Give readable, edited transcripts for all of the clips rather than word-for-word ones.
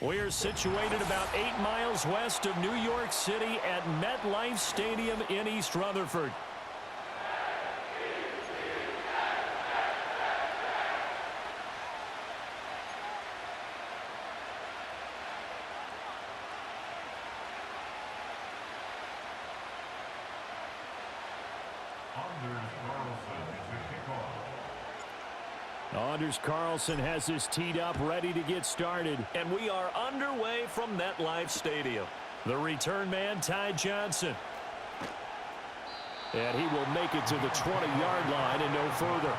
We're situated about 8 miles west of New York City at MetLife Stadium in East Rutherford. Anders Carlson has his teed up, ready to get started. And we are underway from MetLife Stadium. The return man, Ty Johnson. And he will make it to the 20-yard line and no further.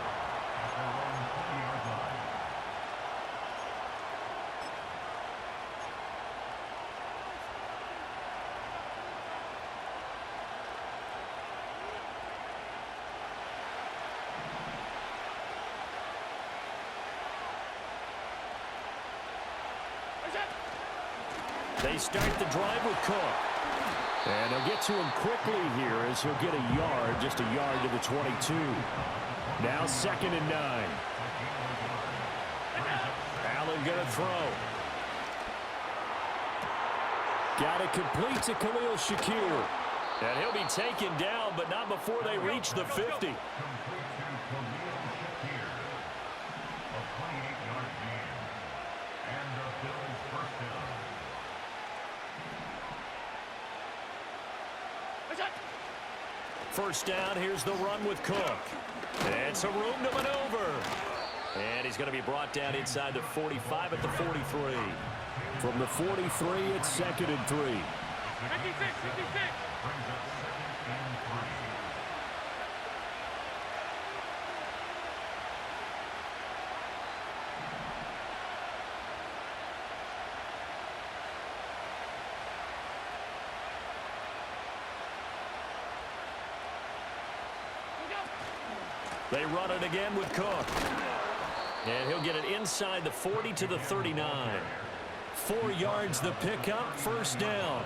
They start the drive with Cook. And they'll get to him quickly here as he'll get a yard, just a yard to the 22. Now 2nd and 9. Allen going to throw. Got it complete to Khalil Shakir. And he'll be taken down, but not before they reach the 50. First down, here's the run with Cook. It's a room to maneuver. And he's going to be brought down inside the 45 at the 43. From the 43, it's 2nd and 3. 56. They run it again with Cook. And he'll get it inside the 40 to the 39. 4 yards the pickup, first down.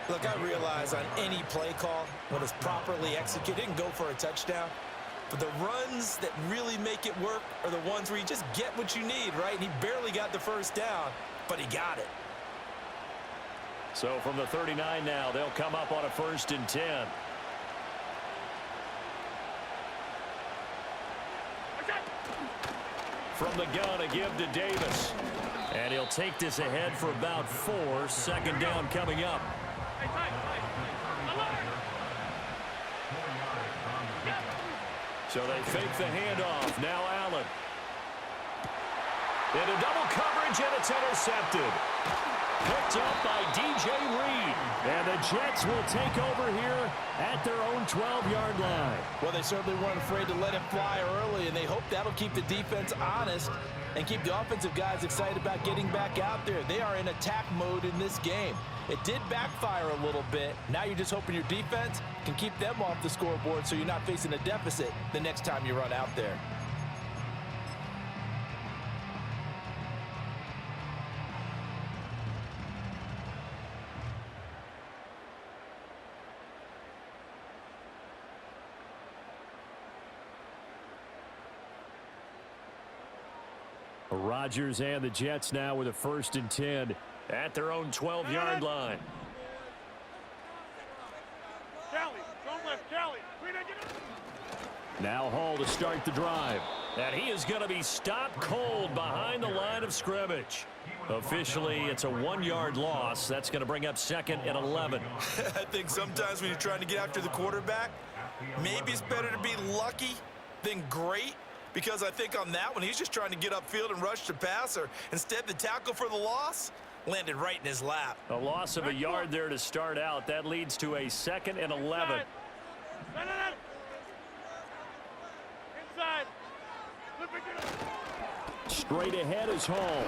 Look, I realize on any play call, when it's properly executed, it can go for a touchdown. But the runs that really make it work are the ones where you just get what you need, right? And he barely got the first down, but he got it. So from the 39 now, they'll come up on a 1st and 10. From the gun, a give to Davis. And he'll take this ahead for about 4. 2nd down coming up. So they fake the handoff. Now Allen. Into double coverage, and it's intercepted. Picked up by DJ Reed. And the Jets will take over here at their own 12-yard line. Well, they certainly weren't afraid to let it fly early, and they hope that'll keep the defense honest and keep the offensive guys excited about getting back out there. They are in attack mode in this game. It did backfire a little bit. Now you're just hoping your defense can keep them off the scoreboard so you're not facing a deficit the next time you run out there. Rodgers and the Jets now with a 1st and 10 at their own 12-yard line. Now Hall to start the drive. And he is going to be stopped cold behind the line of scrimmage. Officially, it's a 1-yard loss. That's going to bring up 2nd and 11. I think sometimes when you're trying to get after the quarterback, maybe it's better to be lucky than great. Because I think on that one, he's just trying to get upfield and rush the passer. Instead, the tackle for the loss landed right in his lap. A loss of a yard there to start out. That leads to a 2nd and 11. Inside. Straight ahead is Hall.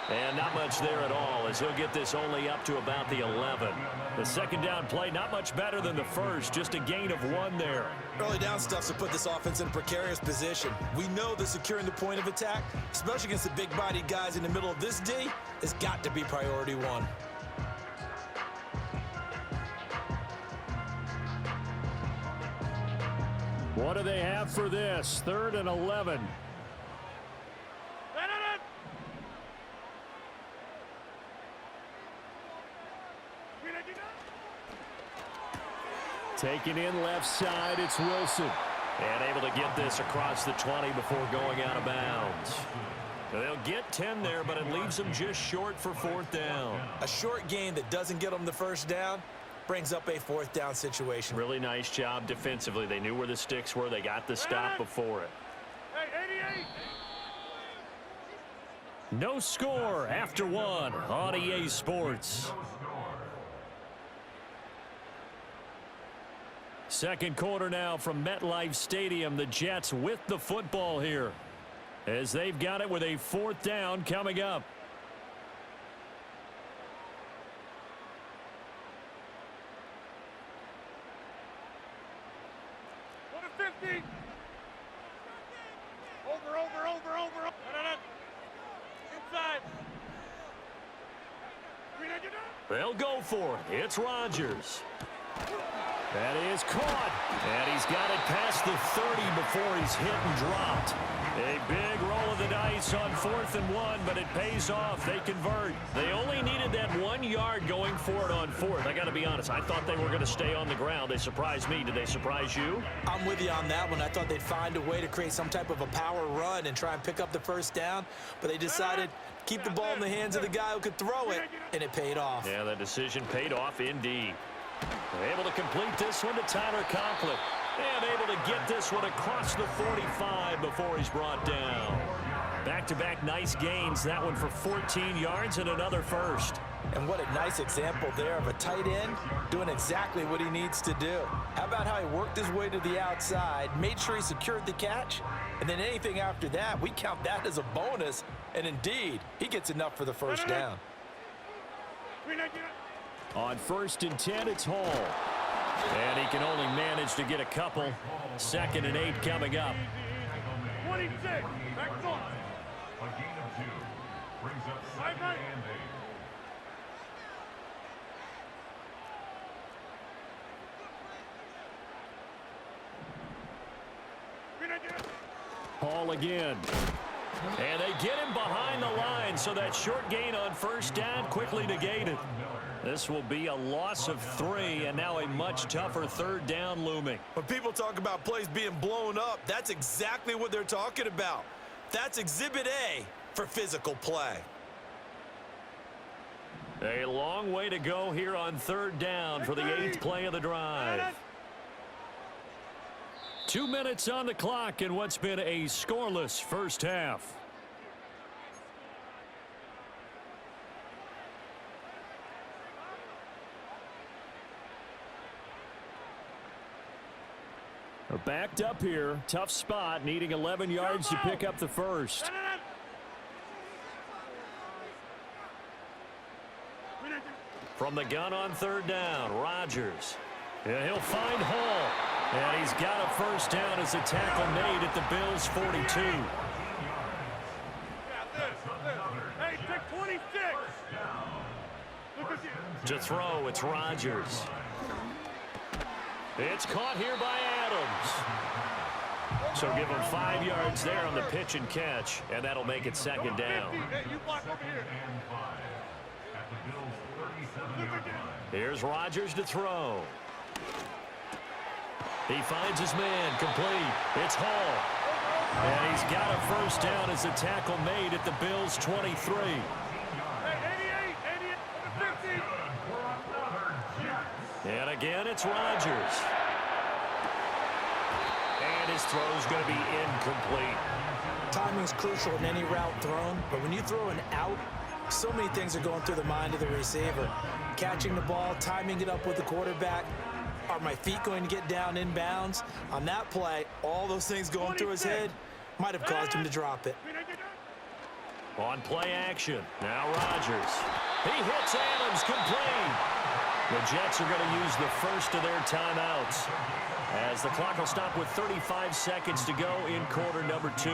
And not much there at all as he'll get this only up to about the 11. The 2nd down play, not much better than the first, just a gain of 1 there. Early down stuff's to put this offense in a precarious position. We know that securing the point of attack, especially against the big-bodied guys in the middle of this D, has got to be priority 1. What do they have for this? 3rd and 11. Taking in left side, it's Wilson. And able to get this across the 20 before going out of bounds. They'll get 10 there, but it leaves them just short for 4th down. A short gain that doesn't get them the first down brings up a 4th down situation. Really nice job defensively. They knew where the sticks were. They got the stop before it. Hey, 88. No score after 1 on EA Sports. Second quarter now from MetLife Stadium. The Jets with the football here, as they've got it with a 4th down coming up. What a 50. Over. Inside. They'll go for it. It's Rodgers. That is caught. And he's got it past the 30 before he's hit and dropped. A big roll of the dice on 4th and 1, but it pays off. They convert. They only needed that 1 yard going for it on 4th. I got to be honest. I thought they were going to stay on the ground. They surprised me. Did they surprise you? I'm with you on that one. I thought they'd find a way to create some type of a power run and try and pick up the first down, but they decided to keep the ball in the hands of the guy who could throw it, and it paid off. Yeah, the decision paid off indeed. They're able to complete this one to Tyler Conklin. And able to get this one across the 45 before he's brought down. Back-to-back nice gains. That one for 14 yards and another first. And what a nice example there of a tight end doing exactly what he needs to do. How about how he worked his way to the outside, made sure he secured the catch, and then anything after that, we count that as a bonus. And indeed, he gets enough for the first down. On 1st and 10, it's Hall. And he can only manage to get a couple. 2nd and 8 coming up. 26. Back on. A gain of 2 brings up 2nd and 8. Hall again. And they get him behind the line, so that short gain on 1st down quickly negated. This will be a loss of 3, and now a much tougher 3rd down looming. When people talk about plays being blown up, that's exactly what they're talking about. That's Exhibit A for physical play. A long way to go here on 3rd down for the 8th play of the drive. 2 minutes on the clock in what's been a scoreless first half. Backed up here, tough spot, needing 11 yards to pick up the first. From the gun on 3rd down, Rodgers. And he'll find Hall. And he's got a first down as a tackle made at the Bills' 42. Hey, take 26. Look at you. To throw, it's Rodgers. It's caught here by Adams. So give him 5 yards there on the pitch and catch, and that'll make it 2nd down. Hey, you block over here. At the Bills' 37-yard line. Here's Rodgers to throw. He finds his man, complete. It's Hall. And he's got a first down as a tackle made at the Bills' 23. Hey, 88, 50. And again, it's Rodgers. And his throw's going to be incomplete. Timing's crucial in any route thrown, but when you throw an out, so many things are going through the mind of the receiver. Catching the ball, timing it up with the quarterback. Are my feet going to get down inbounds? On that play, all those things going through his head might have caused him to drop it. On play action, now Rodgers. He hits Adams, complete. The Jets are going to use the first of their timeouts, as the clock will stop with 35 seconds to go in quarter number 2.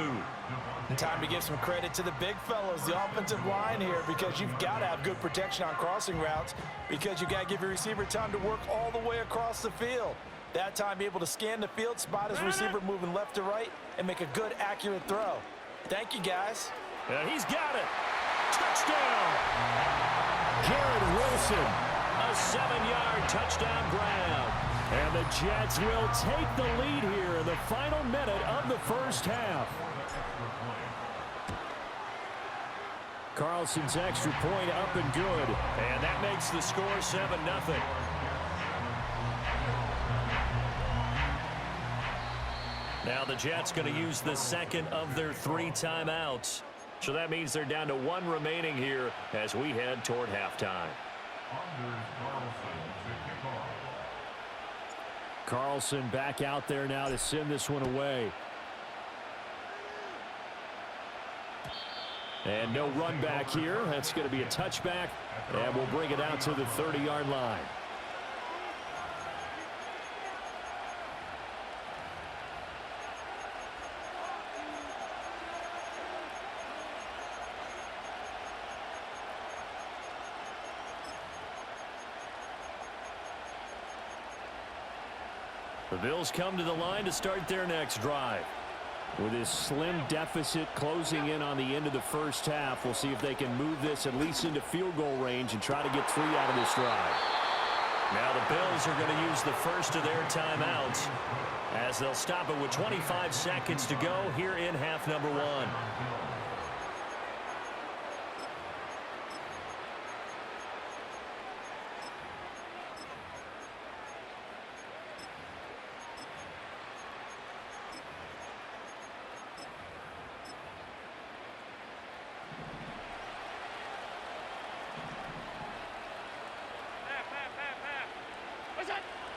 And time to give some credit to the big fellows, the offensive line here, because you've got to have good protection on crossing routes, because you got to give your receiver time to work all the way across the field. That time, be able to scan the field, spot his receiver moving left to right, and make a good, accurate throw. Thank you, guys. And he's got it. Touchdown. Garrett Wilson. A 7-yard touchdown grab. And the Jets will take the lead here in the final minute of the first half. Carlson's extra point up and good. And that makes the score 7-0. Now the Jets going to use the second of their 3 timeouts. So that means they're down to 1 remaining here as we head toward halftime. Carlson back out there now to send this one away. And no run back here. That's going to be a touchback, and we'll bring it out to the 30-yard line. The Bills come to the line to start their next drive. With this slim deficit closing in on the end of the first half, we'll see if they can move this at least into field goal range and try to get 3 out of this drive. Now the Bills are going to use the first of their timeouts as they'll stop it with 25 seconds to go here in half number 1.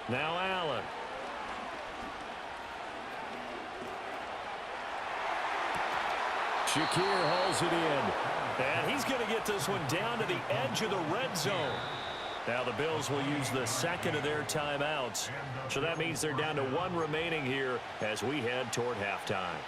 Now Allen. Shakir holds it in. And he's going to get this one down to the edge of the red zone. Now the Bills will use the second of their timeouts. So that means they're down to 1 remaining here as we head toward halftime.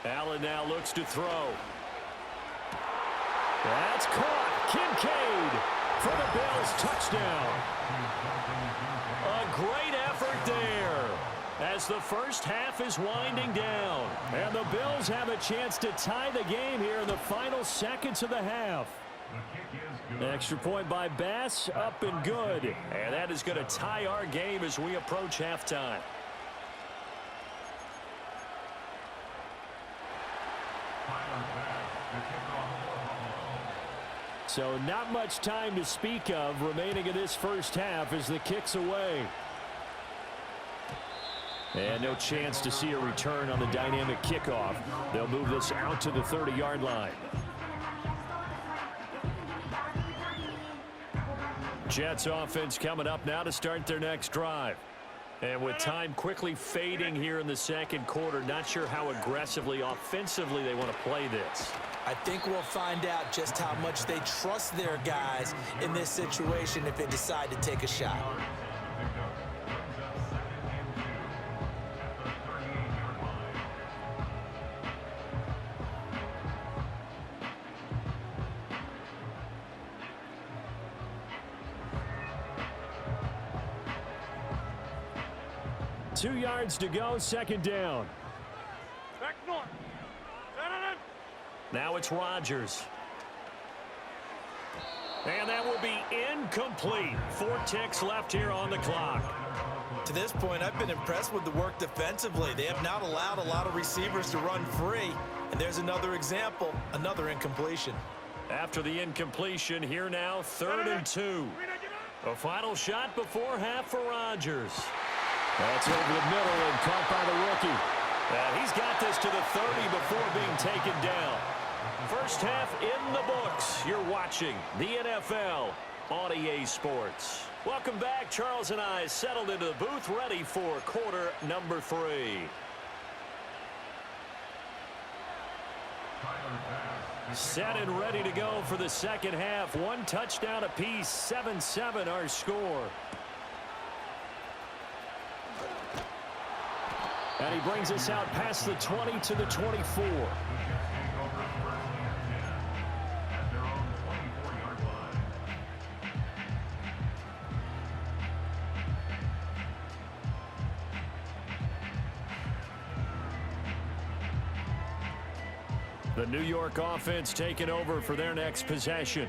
Allen now looks to throw. That's caught. Kincaid for the Bills. Touchdown. A great effort there as the first half is winding down. And the Bills have a chance to tie the game here in the final seconds of the half. Extra point by Bass, up and good. And that is going to tie our game as we approach halftime. So not much time to speak of remaining in this first half as the kick's away. And no chance to see a return on the dynamic kickoff. They'll move this out to the 30-yard line. Jets offense coming up now to start their next drive. And with time quickly fading here in the second quarter, not sure how aggressively, offensively they want to play this. I think we'll find out just how much they trust their guys in this situation if they decide to take a shot. Two yards to go, second down. Back north. Now it's Rodgers. And that will be incomplete. 4 ticks left here on the clock. To this point, I've been impressed with the work defensively. They have not allowed a lot of receivers to run free. And there's another example, another incompletion. After the incompletion, here now, 3rd and 2. A final shot before half for Rodgers. That's over the middle and caught by the rookie. He's got this to the 30 before being taken down. First half in the books. You're watching the NFL on EA Sports. Welcome back. Charles and I settled into the booth ready for quarter number 3. Set and ready to go for the second half. 1 touchdown apiece, 7-7 our score. And he brings us out past the 20 to the 24. The New York offense taking over for their next possession.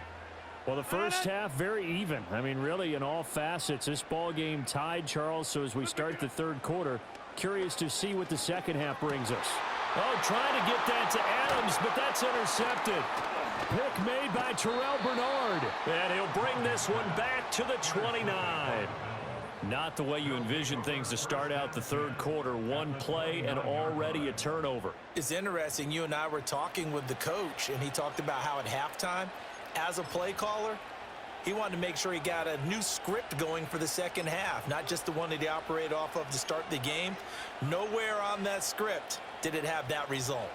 Well, the first half, very even. I mean, really, in all facets, this ball game tied, Charles. So as we start the third quarter, curious to see what the second half brings us. Oh, trying to get that to Adams, but that's intercepted. Pick made by Terrell Bernard. And he'll bring this one back to the 29. Not the way you envision things to start out the third quarter. One play and already a turnover. It's interesting. You and I were talking with the coach, and he talked about how at halftime, as a play caller, he wanted to make sure he got a new script going for the second half, not just the one that he operated off of to start the game. Nowhere on that script did it have that result.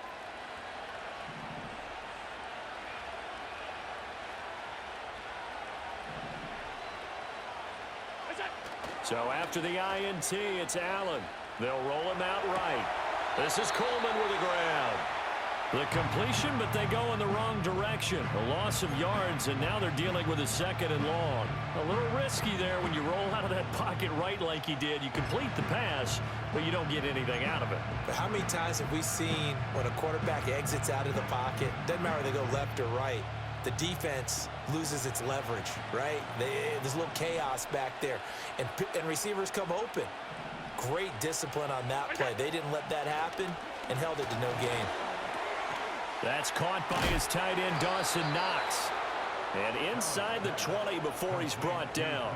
So after the INT, it's Allen. They'll roll him out right. This is Coleman with the ground. The completion, but they go in the wrong direction. A loss of yards, and now they're dealing with a second and long. A little risky there when you roll out of that pocket right like he did. You complete the pass, but you don't get anything out of it. But how many times have we seen when a quarterback exits out of the pocket, doesn't matter if they go left or right, the defense loses its leverage, right? There's a little chaos back there, and receivers come open. Great discipline on that play. They didn't let that happen and held it to no gain. That's caught by his tight end, Dawson Knox. And inside the 20 before he's brought down.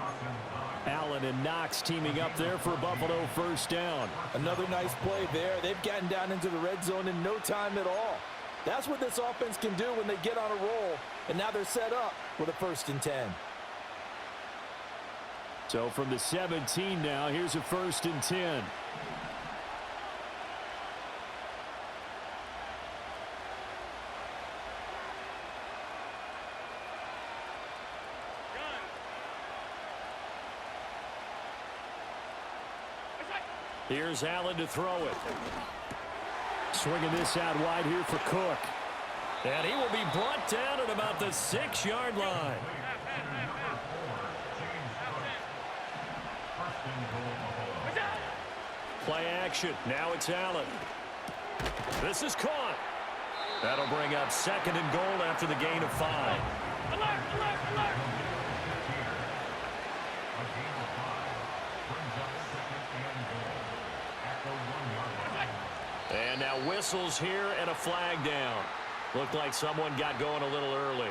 Allen and Knox teaming up there for a Buffalo first down. Another nice play there. They've gotten down into the red zone in no time at all. That's what this offense can do when they get on a roll. And now they're set up with a 1st and 10. So from the 17 now, here's a 1st and 10. Here's Allen to throw it. Swinging this out wide here for Cook. And he will be brought down at about the 6-yard line. Play action. Now it's Allen. This is caught. That'll bring up 2nd and goal after the gain of 5. Alert, alert, alert. And now whistles here and a flag down. Looked like someone got going a little early.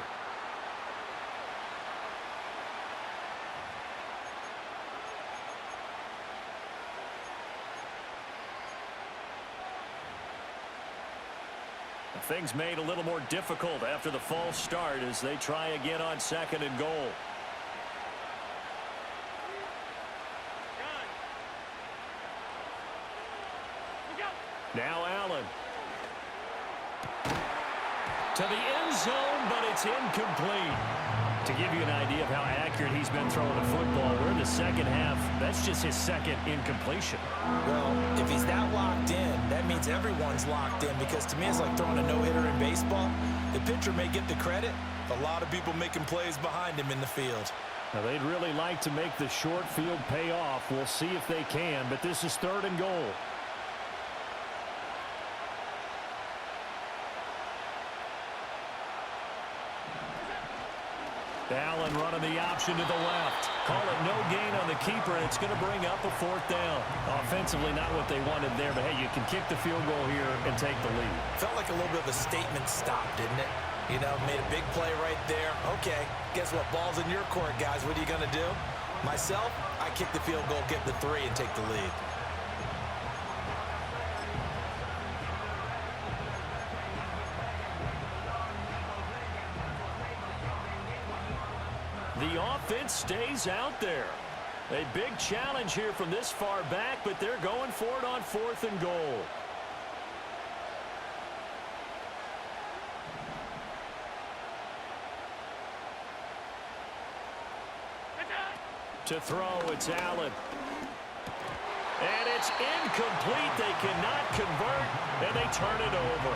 Things made a little more difficult after the false start as they try again on 2nd and goal. Now Allen. To the end zone, but it's incomplete. To give you an idea of how accurate he's been throwing the football, we're in the second half. That's just his 2nd incompletion. Well, if he's that locked in, that means everyone's locked in, because to me it's like throwing a no-hitter in baseball. The pitcher may get the credit. A lot of people making plays behind him in the field. Now, they'd really like to make the short field pay off. We'll see if they can, but this is 3rd and goal. Allen running the option to the left. Call it no gain on the keeper, and it's going to bring up a 4th down. Offensively, not what they wanted there, but hey, you can kick the field goal here and take the lead. Felt like a little bit of a statement stop, didn't it? You know, made a big play right there. Okay, guess what? Ball's in your court, guys. What are you going to do? Myself, I kick the field goal, get the 3, and take the lead. The offense stays out there. A big challenge here from this far back, but they're going for it on 4th and goal. To throw, it's Allen. And it's incomplete. They cannot convert, and they turn it over.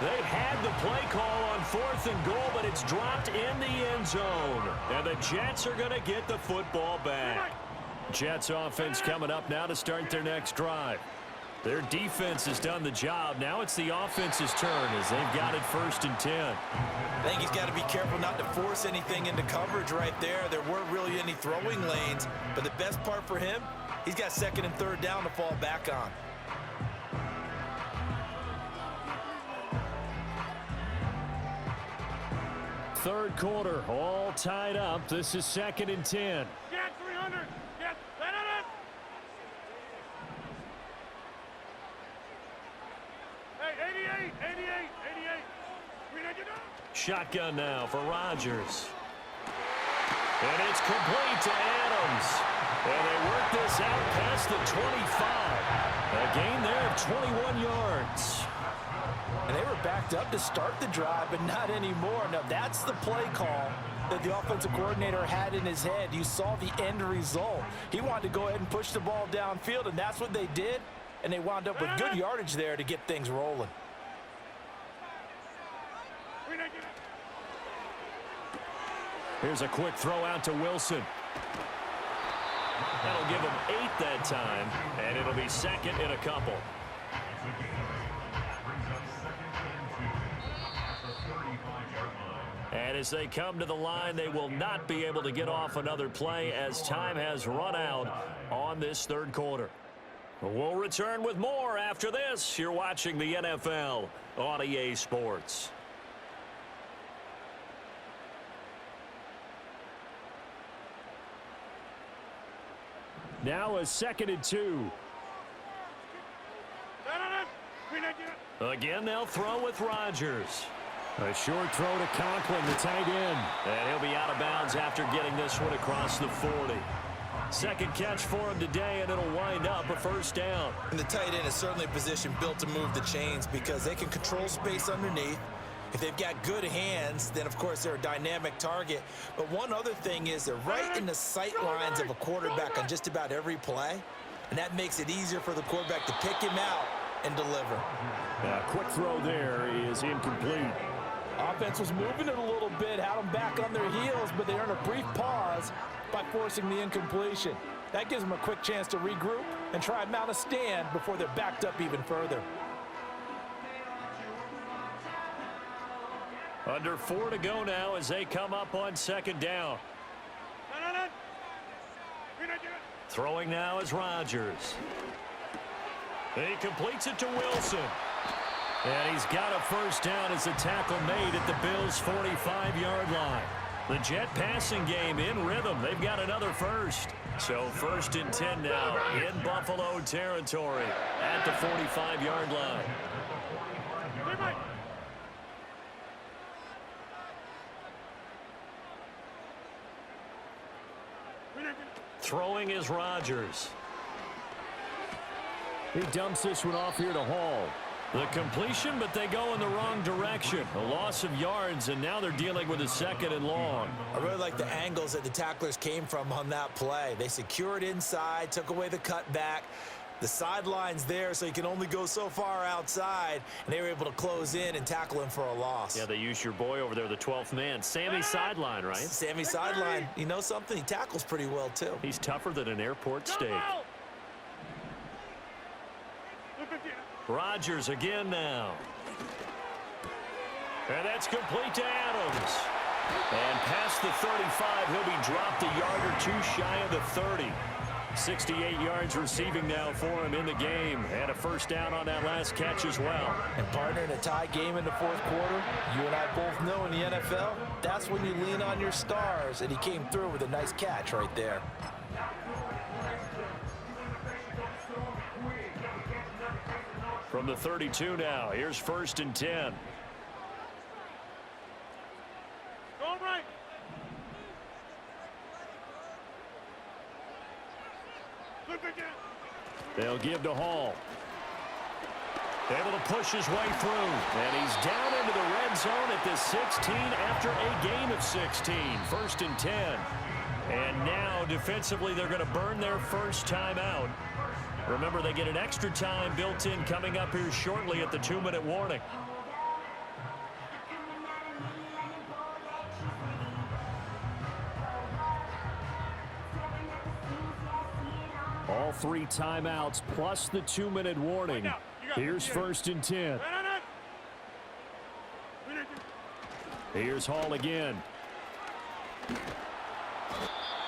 They had the play call on 4th and goal, but it's dropped in the end zone. And the Jets are going to get the football back. Jets offense coming up now to start their next drive. Their defense has done the job. Now it's the offense's turn as they've got it 1st and 10. I think he's got to be careful not to force anything into coverage right there. There weren't really any throwing lanes, but the best part for him, he's got 2nd and 3rd down to fall back on. Third quarter, all tied up. This is 2nd and 10. Get 300. Get. Let it. Hey, 88. 88. 88. We need you now. Shotgun now for Rodgers. And it's complete to Adams. And they work this out past the 25. A gain there of 21 yards. And they were backed up to start the drive, but not anymore. Now, that's the play call that the offensive coordinator had in his head. You saw the end result. He wanted to go ahead and push the ball downfield, and that's what they did. And they wound up with good yardage there to get things rolling. Here's a quick throw out to Wilson. That'll give him 8 that time, and it'll be 2nd and a couple. And as they come to the line, they will not be able to get off another play as time has run out on this third quarter. We'll return with more after this. You're watching the NFL on EA Sports. Now a 2nd and 2. Again, they'll throw with Rodgers. A short throw to Conklin, the tight end. And he'll be out of bounds after getting this one across the 40. Second catch for him today, and it'll wind up a 1st down. And the tight end is certainly a position built to move the chains because they can control space underneath. If they've got good hands, then, of course, they're a dynamic target. But one other thing is they're right in the sight lines of a quarterback on just about every play. And that makes it easier for the quarterback to pick him out and deliver. A quick throw there is incomplete. Offense was moving it a little bit, had them back on their heels, but they earned a brief pause by forcing the incompletion. That gives them a quick chance to regroup and try and mount a stand before they're backed up even further. Under 4 to go now as they come up on 2nd down. Throwing now is Rodgers. He completes it to Wilson. And he's got a 1st down as a tackle made at the Bills' 45-yard line. The Jet passing game in rhythm. They've got another 1st. So 1st and 10 now in Buffalo territory at the 45-yard line. Throwing is Rodgers. He dumps this one off here to Hall. The completion, but they go in the wrong direction. A loss of yards, and now they're dealing with a 2nd and long. I really like the angles that the tacklers came from on that play. They secured inside, took away the cutback. The sideline's there, so you can only go so far outside, and they were able to close in and tackle him for a loss. Yeah, they used your boy over there, the 12th man. Sammy Sideline, right? Sammy Sideline. You know something? He tackles pretty well, too. He's tougher than an airport steak. Rodgers again now. And that's complete to Adams. And past the 35, he'll be dropped a yard or 2 shy of the 30. 68 yards receiving now for him in the game. And a 1st down on that last catch as well. And partner, in a tie game in the 4th quarter, you and I both know in the NFL, that's when you lean on your stars. And he came through with a nice catch right there. From the 32 now, here's 1st and 10. Going right. They'll give to Hall. Able to push his way through. And he's down into the red zone at the 16 after a gain of 16. 1st and 10. And now defensively they're going to burn their 1st time out. Remember, they get an extra time built in coming up here shortly at the 2-minute warning. All 3 timeouts plus the 2-minute warning. Here's 1st and 10. Here's Hall again.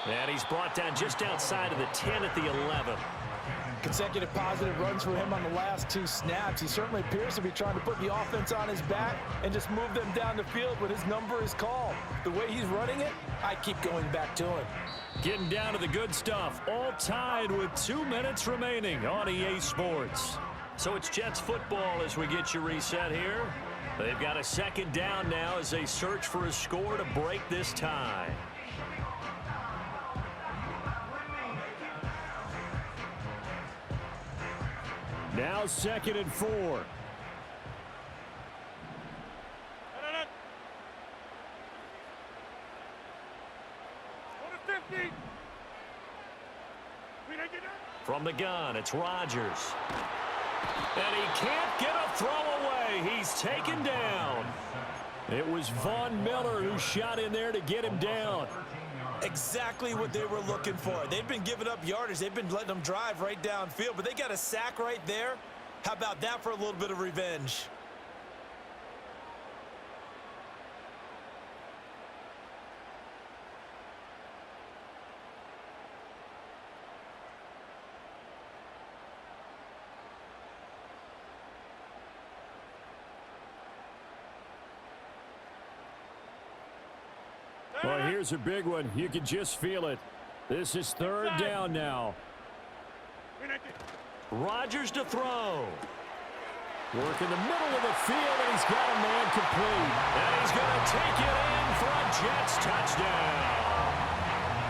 And he's brought down just outside of the 10 at the 11. Consecutive positive runs for him on the last 2 snaps. He certainly appears to be trying to put the offense on his back and just move them down the field when his number is called. The way he's running it, I keep going back to him. Getting down to the good stuff. All tied with 2 minutes remaining on EA Sports. So it's Jets football as we get you reset here. They've got a 2nd down now as they search for a score to break this tie. Now 2nd and 4. From the gun, it's Rodgers. And he can't get a throw away. He's taken down. It was Von Miller who shot in there to get him down. Exactly what they were looking for. They've been giving up yardage. They've been letting them drive right downfield, but they got a sack right there. How about that for a little bit of revenge? Well, here's a big one. You can just feel it. This is 3rd down now. Rodgers to throw. Work in the middle of the field, and he's got a man complete. And he's going to take it in for a Jets touchdown.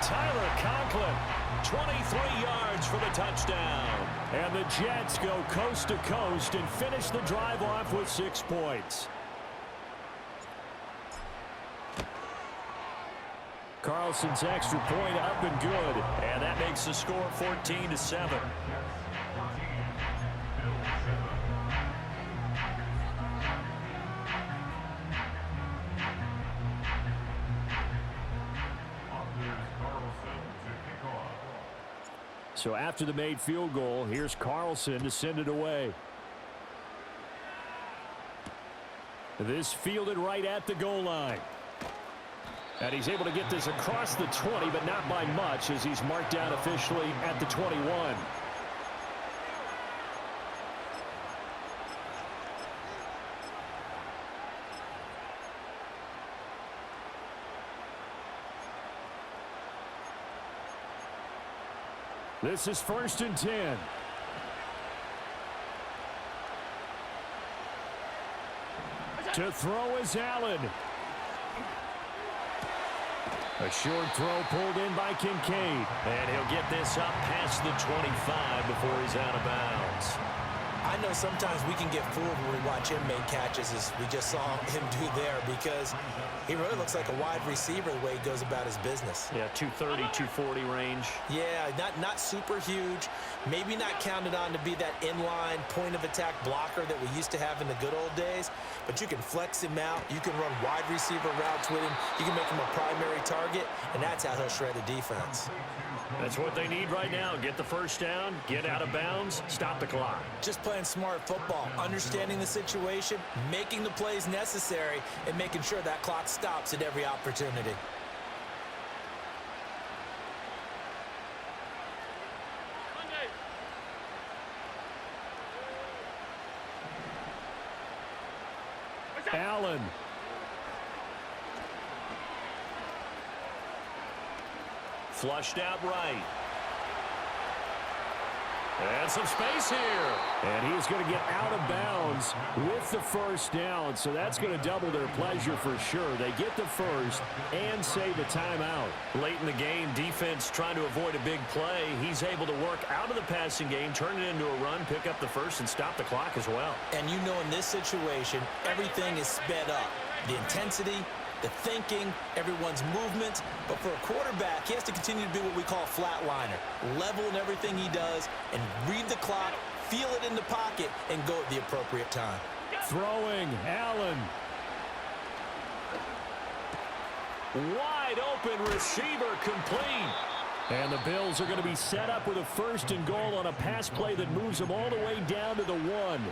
Tyler Conklin, 23 yards for the touchdown. And the Jets go coast to coast and finish the drive off with 6 points. Carlson's extra point up and good, and that makes the score 14-7. So after the made field goal, here's Carlson to send it away. This fielded right at the goal line. And he's able to get this across the 20, but not by much as he's marked down officially at the 21. This is 1st and 10. To throw is Allen. A short throw pulled in by Kincaid. And he'll get this up past the 25 before he's out of bounds. I know sometimes we can get fooled when we watch him make catches, as we just saw him do there, because he really looks like a wide receiver the way he goes about his business. Yeah, 230, 240 range. Yeah, not super huge. Maybe not counted on to be that inline point-of-attack blocker that we used to have in the good old days, but you can flex him out. You can run wide receiver routes with him. You can make him a primary target, and that's how he'll shred a defense. That's what they need right now. Get the 1st down, get out of bounds, stop the clock. Just playing smart football, understanding the situation, making the plays necessary, and making sure that clock stops at every opportunity. Allen. Flushed out right. And some space here. And he's going to get out of bounds with the 1st down. So that's going to double their pleasure for sure. They get the 1st and save a timeout. Late in the game, defense trying to avoid a big play. He's able to work out of the passing game, turn it into a run, pick up the 1st, and stop the clock as well. And you know, in this situation, everything is sped up. The intensity, the thinking, everyone's movements. But for a quarterback, he has to continue to be what we call a flatliner. Level in everything he does and read the clock, feel it in the pocket, and go at the appropriate time. Throwing, Allen. Wide open receiver, complete. And the Bills are going to be set up with a 1st and goal on a pass play that moves them all the way down to the 1.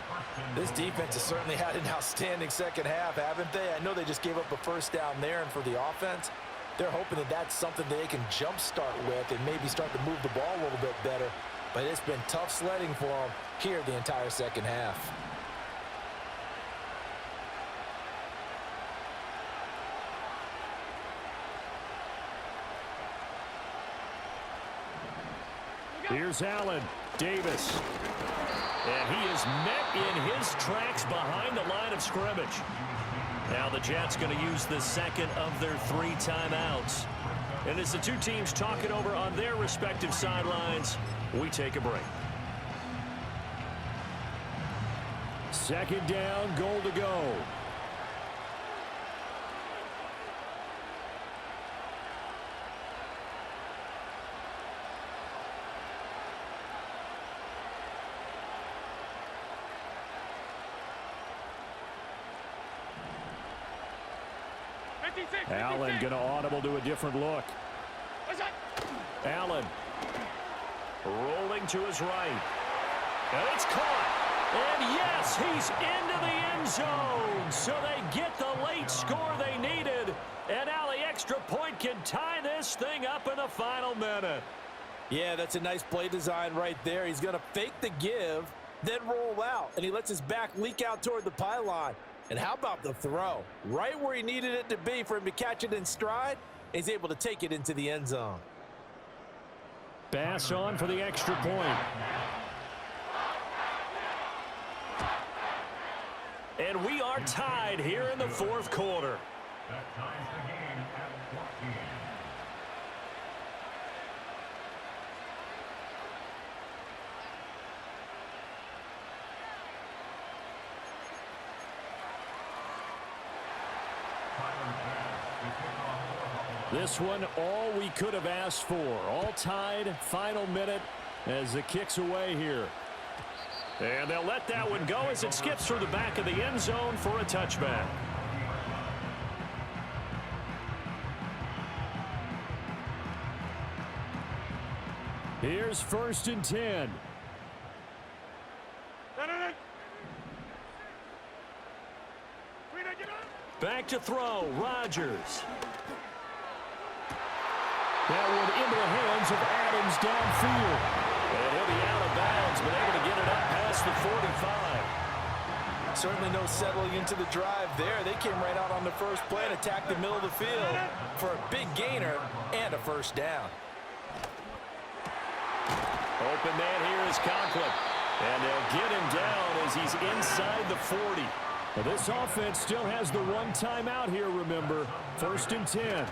This defense has certainly had an outstanding second half, haven't they? I know they just gave up a first down there, and for the offense, they're hoping that that's something they can jumpstart with and maybe start to move the ball a little bit better. But it's been tough sledding for them here the entire second half. Here's Allen. Davis. And he is met in his tracks behind the line of scrimmage. Now the Jets going to use the second of their 3 timeouts. And as the two teams talk it over on their respective sidelines, we take a break. 2nd down, goal to go. Allen going to audible to a different look. Allen rolling to his right. And it's caught. And yes, he's into the end zone. So they get the late score they needed. And now the extra point can tie this thing up in the final minute. Yeah, that's a nice play design right there. He's going to fake the give, then roll out. And he lets his back leak out toward the pylon. And how about the throw? Right where he needed it to be for him to catch it in stride. He's able to take it into the end zone. Pass on for the extra point. And we are tied here in the 4th quarter. That ties the game at 14. This one, all we could have asked for. All tied, final minute as the kick's away here. And they'll let that one go as it skips through the back of the end zone for a touchback. Here's 1st and 10. Back to throw, Rodgers. That one into the hands of Adams downfield. And he'll be out of bounds, but able to get it up past the 45. Certainly no settling into the drive there. They came right out on the first play and attacked the middle of the field for a big gainer and a 1st down. Open man here is Conklin. And they'll get him down as he's inside the 40. Well, this offense still has the 1 timeout here, remember. 1st and 10.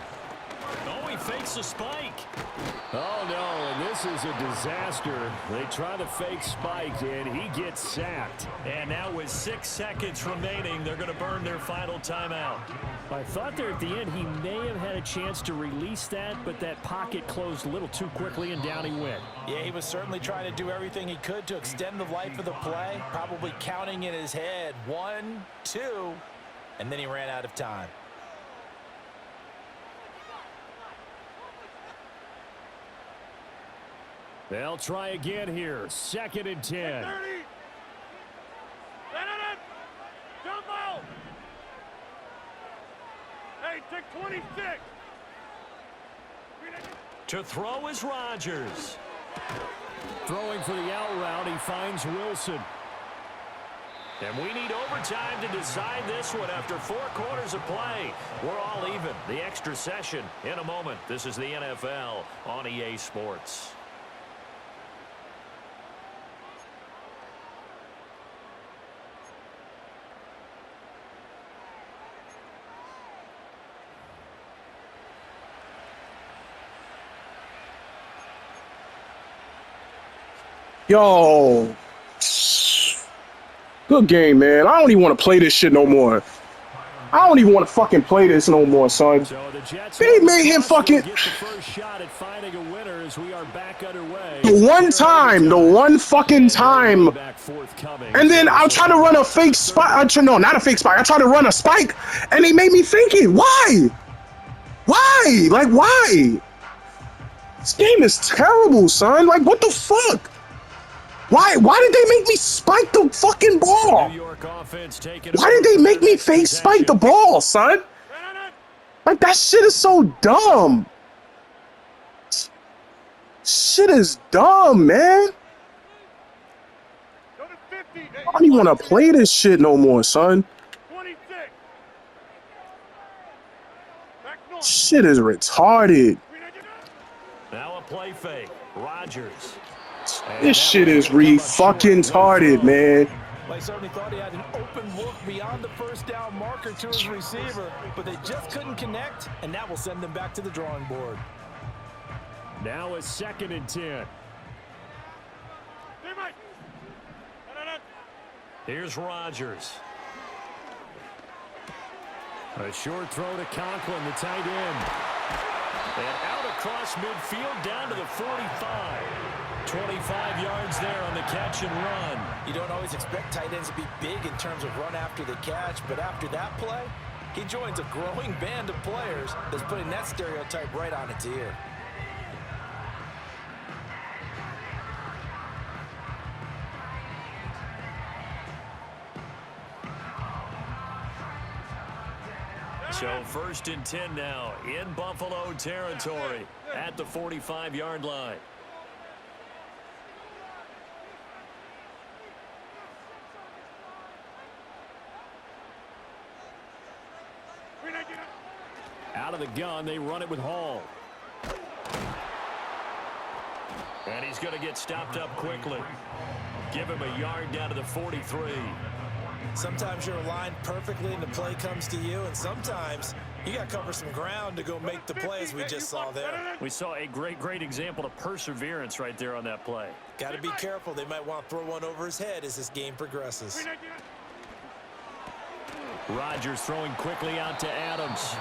Oh, he fakes a spike. Oh, no, and this is a disaster. They try to fake spike, and he gets sacked. And now with 6 seconds remaining, they're going to burn their final timeout. I thought there at the end he may have had a chance to release that, but that pocket closed a little too quickly, and down he went. Yeah, he was certainly trying to do everything he could to extend the life of the play, probably counting in his head 1, 2, and then he ran out of time. They'll try again here. 2nd and 10. 30. Jump out. Hey, take 26. To throw is Rodgers. Throwing for the out route, he finds Wilson. And we need overtime to decide this one after 4 quarters of play. We're all even. The extra session in a moment. This is the NFL on EA Sports. Yo, good game, man. I don't even want to play this shit no more. I don't even want to fucking play this no more, son. So the Jets They made him fucking... get the first shot at finding a winner as we are back underway. The one fucking time. And then I'll try to run a fake spike. No, not a fake spike. I try to run a spike, and they made me think it. Why? Why? Like, why? This game is terrible, son. Like, what the fuck? Why did they make me spike the fucking ball? Why did they make me fake spike the ball, son? Like, that shit is so dumb. Shit is dumb, man. I don't even want to play this shit no more, son. Shit is retarded. Now a play fake. Rodgers. This shit is re-fucking-tarded, man. They certainly thought he had an open look beyond the first down marker to his receiver, but they just couldn't connect, and that will send them back to the drawing board. Now a 2nd and 10. Here's Rodgers. A short throw to Conklin, the tight end. And out across midfield down to the 45. 25 yards there on the catch and run. You don't always expect tight ends to be big in terms of run after the catch, but after that play, he joins a growing band of players that's putting that stereotype right on its ear. So 1st and 10 now in Buffalo territory at the 45-yard line. Out of the gun, they run it with Hall. And he's going to get stopped up quickly. Give him a yard down to the 43. Sometimes you're aligned perfectly and the play comes to you, and sometimes you got to cover some ground to go make the plays we just saw there. We saw a great example of perseverance right there on that play. Got to be careful. They might want to throw one over his head as this game progresses. Rodgers throwing quickly out to Adams.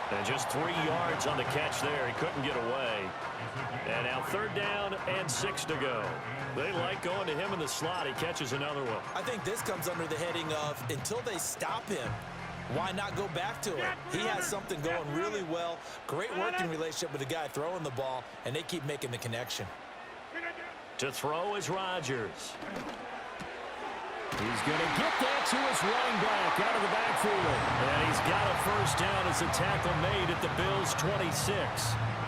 And just 3 yards on the catch there. He couldn't get away. And now 3rd down and 6 to go. They like going to him in the slot. He catches another one. I think this comes under the heading of until they stop him, why not go back to it? He has something going really well. Great working relationship with the guy throwing the ball, and they keep making the connection. To throw is Rodgers. He's going to get that to his running back out of the backfield. And he's got a first down as the tackle made at the Bills' 26.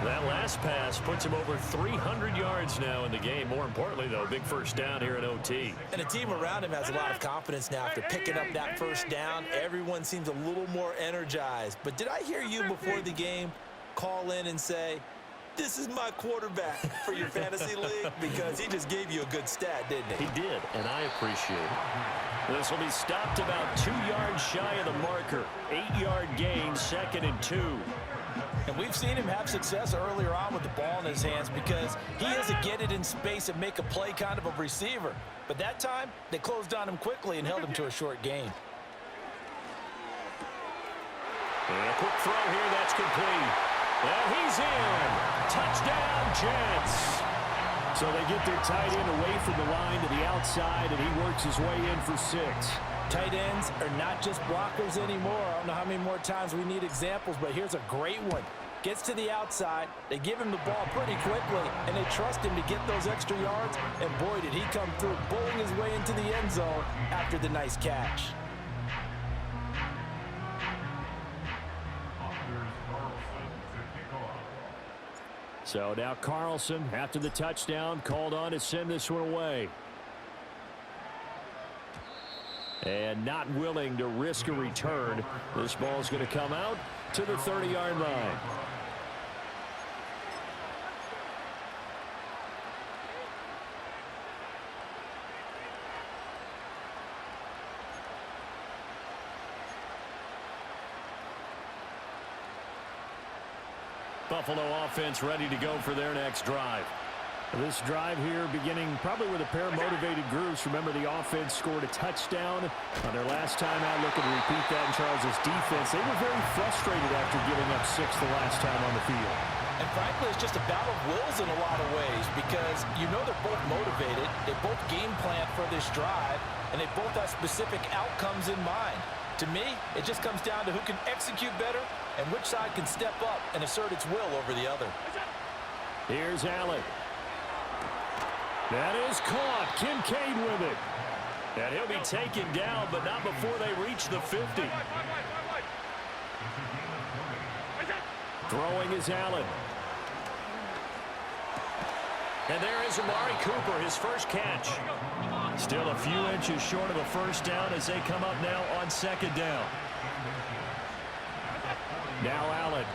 That last pass puts him over 300 yards now in the game. More importantly, though, big first down here in OT. And the team around him has a lot of confidence now after picking up that first down. Everyone seems a little more energized. But did I hear you before the game call in and say, this is my quarterback for your fantasy league? Because he just gave you a good stat, didn't he? He did, and I appreciate it. This will be stopped about 2 yards shy of the marker. 8-yard gain, 2nd and 2. And we've seen him have success earlier on with the ball in his hands because he is a get it in space and make a play kind of a receiver. But that time, they closed on him quickly and held him to a short gain. And a quick throw here, that's complete. And he's in. Touchdown, Jets. So they get their tight end away from the line to the outside, and he works his way in for 6. Tight ends are not just blockers anymore. I don't know how many more times we need examples, but here's a great one. Gets to the outside, they give him the ball pretty quickly, and they trust him to get those extra yards, and boy, did he come through, bowling his way into the end zone after the nice catch. So now Carlson, after the touchdown, called on to send this one away. And not willing to risk a return. This ball's going to come out to the 30-yard line. Buffalo offense ready to go for their next drive. This drive here beginning probably with a pair of motivated groups. Remember, the offense scored a touchdown on their last time out. Looking to repeat that in Charles' defense. They were very frustrated after giving up 6 the last time on the field. And frankly, it's just a battle of wills in a lot of ways because you know they're both motivated. They both game plan for this drive, and they both have specific outcomes in mind. To me, it just comes down to who can execute better and which side can step up and assert its will over the other. Here's Allen. That is caught. Kincaid with it. And he'll be taken down, but not before they reach the 50. Throwing is Allen. And there is Amari Cooper, his first catch. Still a few inches short of a first down as they come up now on second down. Now Allen.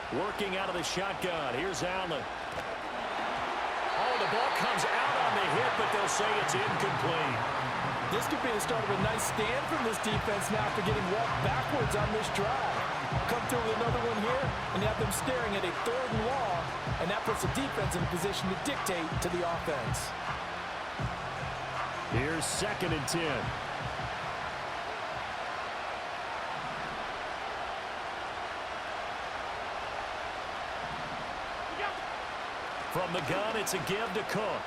Working out of the shotgun. Here's Allen. Oh, the ball comes out on the hit, but they'll say it's incomplete. This could be the start of a nice stand from this defense now after getting walked backwards on this drive. Come through with another one here, and you have them staring at a 3rd and long, and that puts the defense in a position to dictate to the offense. Here's 2nd and 10. From the gun, it's a give to Cook.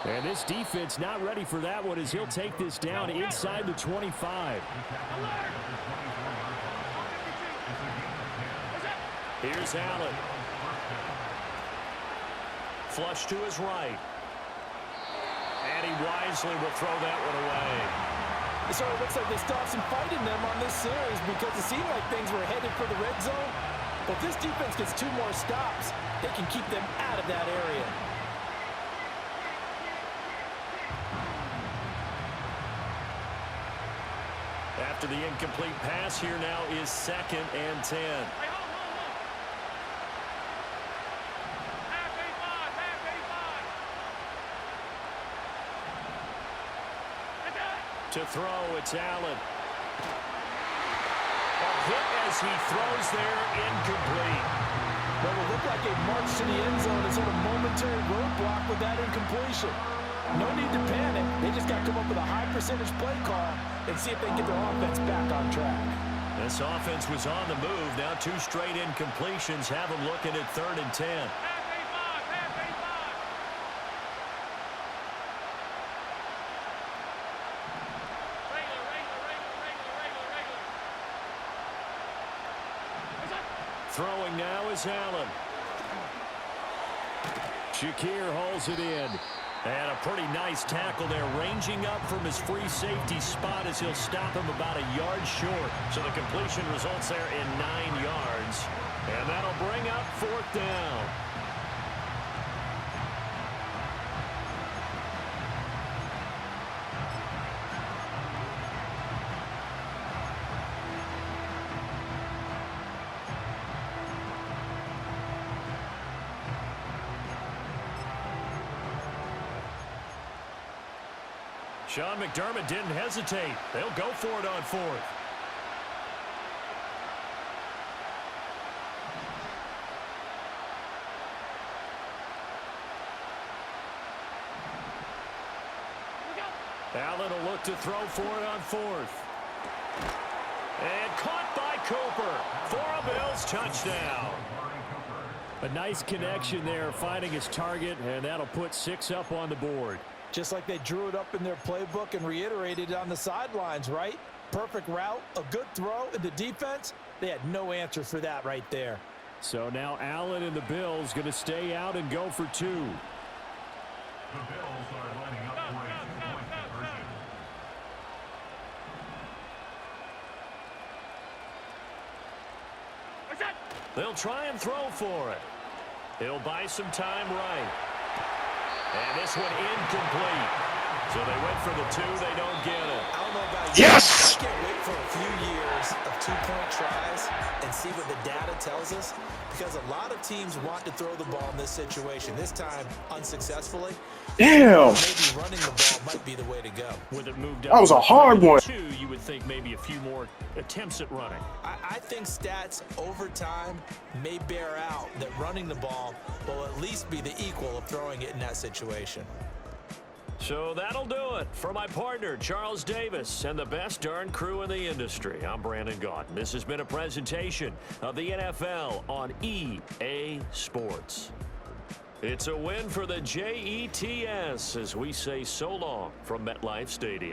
And this defense not ready for that one as he'll take this down inside the 25. Here's Allen. Flush to his right. And he wisely will throw that one away. So it looks like they still have some fight in them on this series because it seemed like things were headed for the red zone. But if this defense gets 2 more stops, they can keep them out of that area. After the incomplete pass, here now is 2nd and 10. To throw, it's Allen. A hit as he throws there, incomplete. Well, it looked like a march to the end zone and sort of momentary roadblock with that incompletion. No need to panic. They just got to come up with a high percentage play call and see if they can get their offense back on track. This offense was on the move. Now 2 straight incompletions have them looking at 3rd and 10. Throwing now is Allen. Shakir holds it in. And a pretty nice tackle there, ranging up from his free safety spot as he'll stop him about a yard short. So the completion results there in 9 yards. And that'll bring up 4th down. Sean McDermott didn't hesitate. They'll go for it on 4th. Allen will look to throw for it on 4th. And caught by Cooper for a Bills touchdown. A nice connection there, finding his target, and that'll put 6 up on the board. Just like they drew it up in their playbook and reiterated it on the sidelines, right? Perfect route, a good throw, and the defense, they had no answer for that right there. So now Allen and the Bills going to stay out and go for 2. The Bills are lining up for a 2-point conversion. They'll try and throw for it. He'll buy some time right. And this one incomplete. So they went for the 2. They don't get it. I don't know about you. Yes! I can't wait for a few years of 2-point tries and see what the data tells us, because a lot of teams want to throw the ball in this situation. This time, unsuccessfully. Damn. Maybe running the ball might be the way to go. With it moved up That was a hard one. 2, you would think maybe a few more attempts at running. I think stats over time may bear out that running the ball will at least be the equal of throwing it in that situation. So that'll do it for my partner, Charles Davis, and the best darn crew in the industry. I'm Brandon Gaudin. This has been a presentation of the NFL on EA Sports. It's a win for the Jets as we say so long from MetLife Stadium.